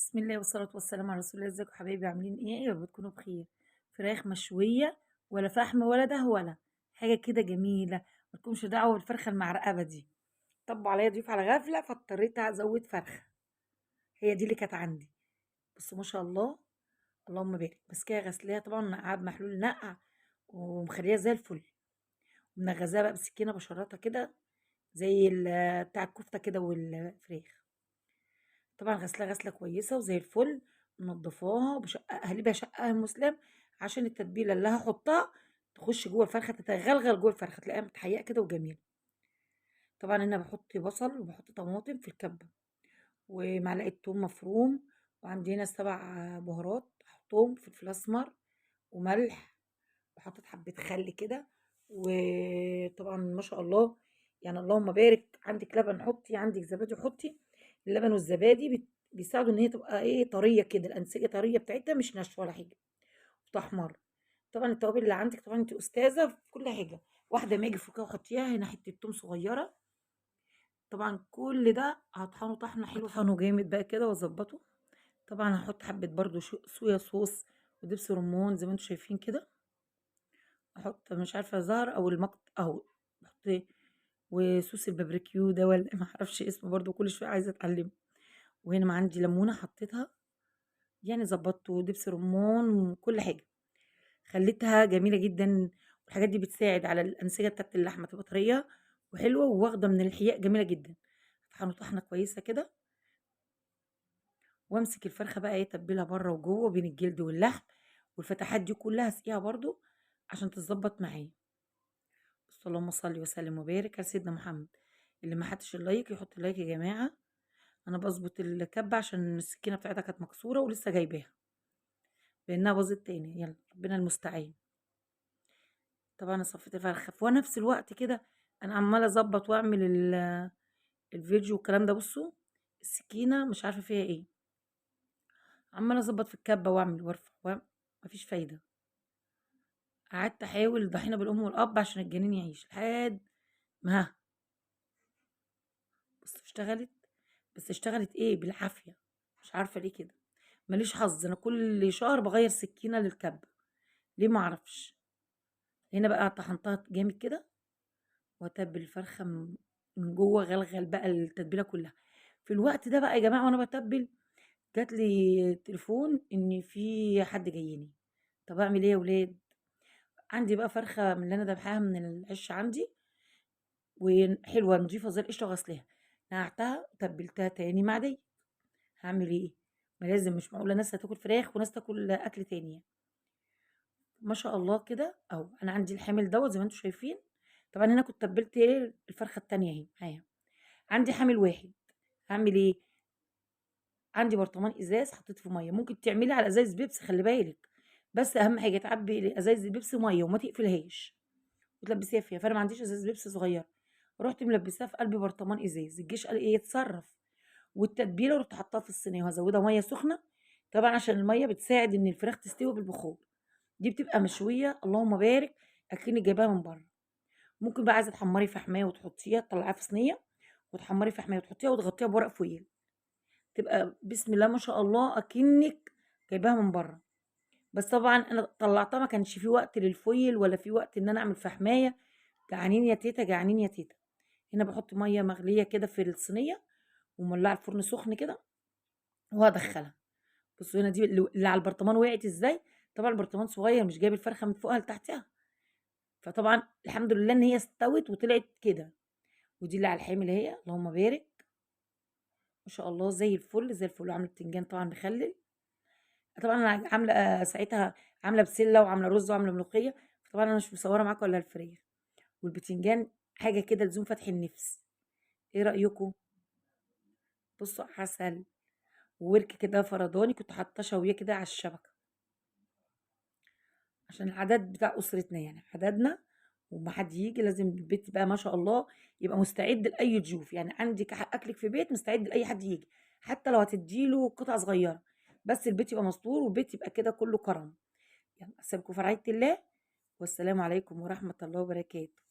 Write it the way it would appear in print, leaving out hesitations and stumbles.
بسم الله والصلاة والسلام على رسول الله. ازيكم يا حبايبي؟ عاملين ايه؟ يا رب تكونوا بخير. فراخ مشوية ولا فحم ولا ده ولا حاجة كده جميلة. مالكمش دعوة بالفرخة المعرقبة دي. طبوا عليا ضيوف على غفلة فاضطريت ازود فرخة. هي دي اللي كانت عندي. بصوا ما شاء الله. اللهم بارك. بس كده غسلاها طبعا نقع بمحلول نقع ومخليها زي الفل. ومنغذاها بقى بسكينة بشراتها كده زي بتاع الكفتة كده والفراخ. طبعًا غسلاها غسلة كويسة وزي الفل، منضفاها وباشقّقها. ليه باشقّقها يا مسلم؟ عشان التتبيلة اللي هاحطها تخش جوّه الفرخة، تتغلغل جوّه الفرخة، تلاقيها متحيّقة كده وجميلة. طبعًا هنا باحط بصل وباحط طماطم في الكبة، ومعلقة توم مفروم، وعندي هنا 7 بهارات هاحطهم، فلفل أسمر وملح، وحطيت حبّة خل كده، وطبعًا ما شاء الله يعني اللهم بارك. عندِك لبن حطّي، عندِك زبادي حطّي. اللبن والزبادي بيساعدوا إن هي تبقى إيه، طرية كده، الأنسجة طرية بتاعتها مش ناشفة ولا حاجة، وتحمر. طبعًا التوابل اللي عندِك طبعًا أنتِ أستاذة في كل حاجة. واحدة ماجي فوقيها وحطّيها، هنا حتّة توم صغيّرة. طبعًا كل ده هاطحنه طحنة حلوة، أطحنه جامد بقى كده وأضبّطه. طبعًا هاحط حبّة برضه صويا صوص ودبس رمان زي ما أنتم شايفين كده. أحط مش عارفة زهر أو أهو باحط وصوص الباربيكيو ده والّا ما أعرفش اسمه برضه كل شوية عايزة أتعلمه. وهنا ما عندي ليمونة حطيتها، يعني ضبطته ودبس رمان وكل حاجة. خلّيتها جميلة جدًا، والحاجات دي بتساعد على الأنسجة بتاعة اللحمة تبقى طرية وحلوة وواخدة من الحياء جميلة جدًا. أطحنه طحنة كويسة كده، وأمسك الفرخة بقى إيه أتبّلها برّه وجوّه بين الجلد واللحم، والفتحات دي كلّها أسقيها برضه عشان تتضبط معايا. بس اللهم صل وسلم وبارك على سيدنا محمد. اللي ما حطش اللايك يحط اللايك يا جماعة. أنا باضبط الكبة عشان السكينة بتاعتها كانت مكسورة ولسه جايباها، لإنها باظت تاني. يالّا ربنا المستعان. طبعًا أنا صفيت الفرخة، في نفس الوقت كده أنا عمّالة أضبّط وأعمل الفيديو والكلام ده. بُصّوا، السكينة مش عارفة فيها إيه، عمّالة أضبّط في الكبة وأعمل وارفع ما فيش فايدة. قعدت أحاول ضحينا بالأم والأب عشان الجنين يعيش، لحد ما بُص اشتغلت. بس اشتغلت إيه، بالعافية. مش عارفة ليه كده. ما ليش حظ، أنا كل شهر باغيّر سكينة للكبة، ليه ما أعرفش. هنا بقى طحنتها جامد كده، وأتبّل الفرخة من جوّه، أغلغل بقى التتبيلة كلّها. في الوقت ده بقى يا جماعة وأنا باتبّل، جات لي تليفون إن في حد جاي لي. طَب أعمل إيه يا ولاد؟ عندي بقى فرخة من اللي أنا ذابحاها من العِش عندي، حلوة نضيفة زي القشطة وغسلاها، نقعتها وتبّلتها تاني مع ديّة. هاعمل إيه؟ ما لازم، مش معقولة ناس هتاكل فراخ وناس تاكل أكل تاني يعني. ما شاء الله كده أهو. أنا عندي الحامل دوّة زي ما أنتم شايفين. طبعًا هنا كنت تبّلت إيه، الفرخة التانية أهي معاها. عندي حامل واحد، هاعمل إيه؟ عندي برطمان إزاز حطيت فيه مَيّة، ممكن تعملي على إزايز بيبسي خلّي بالِك. بس أهم حاجة تعبّي إزايز البيبسي مَيّة وما تقفليهاش وتلبّسيها فيها. فأنا ما عنديش إزاز بيبسي صغيرة، رُحت ملبّساها في قلب برطمان إزاز. الجيش قال إيه، اتصرّف. والتتبيلة رُحت حاطاها في الصينية وهازوّدها مَيّة سخنة، طبعًا عشان المَيّة بتساعد إن الفراخ تستوي بالبخار. دي بتبقى مشوية اللهم بارك أكنِّك جايباها من برّه. ممكن بقى عايزة تحمّري فحماية وتحطيها تطلّعيها في صينية وتحمّري فحماية وتحطيها وتغطّيها بورق فويل، تبقى بسم الله ما شاء الله أكنِّك جايباها من برّه. بس طبعًا أنا طلّعتها ما كانش في وقت للفويل ولا في وقت إن أنا أعمل فحماية. جعانين يا تيتة، جعانين يا تيتة. هنا باحط مَيّة مغلية كده في الصينية ومولّعة الفرن سخن كده وهادخّلها. بُصّوا هنا دي اللي على البرطمان وقعت إزاي. طبعًا البرطمان صغير مش جايب الفرخة من فوقها لتحتها. فطبعًا الحمد لله إن هي استوت وطلعت كده. ودي اللي على الحامل أهي اللهم بارك. ما شاء الله زي الفل، زي الفل. وعاملة بتنجان طبعًا مخلل. طبعًا أنا عاملة ساعتها عاملة بسلة وعاملة رز وعاملة ملوخية، فطبعًا أنا مش مصورة معاكم إلا الفراخ. والبتنجان حاجة كده لزوم فتح النفس. إيه رأيكم؟ بُصّوا عسل. وورك كده فرداني كنت حاطاه شاوياه كده على الشبكة، عشان العدد بتاع أسرتنا يعني عددنا. وأمّا حد ييجي لازم البيت يبقى ما شاء الله يبقى مستعد لأي ضيوف. يعني عندِك أكلِك في بيت مستعد لأي حد ييجي، حتى لو هتدّي له قطعة صغيرة، بس البيت يبقى مستور والبيت يبقى كده كلّه كرم. يالّا أسيبكم في رعاية الله، والسلام عليكم ورحمة الله وبركاته.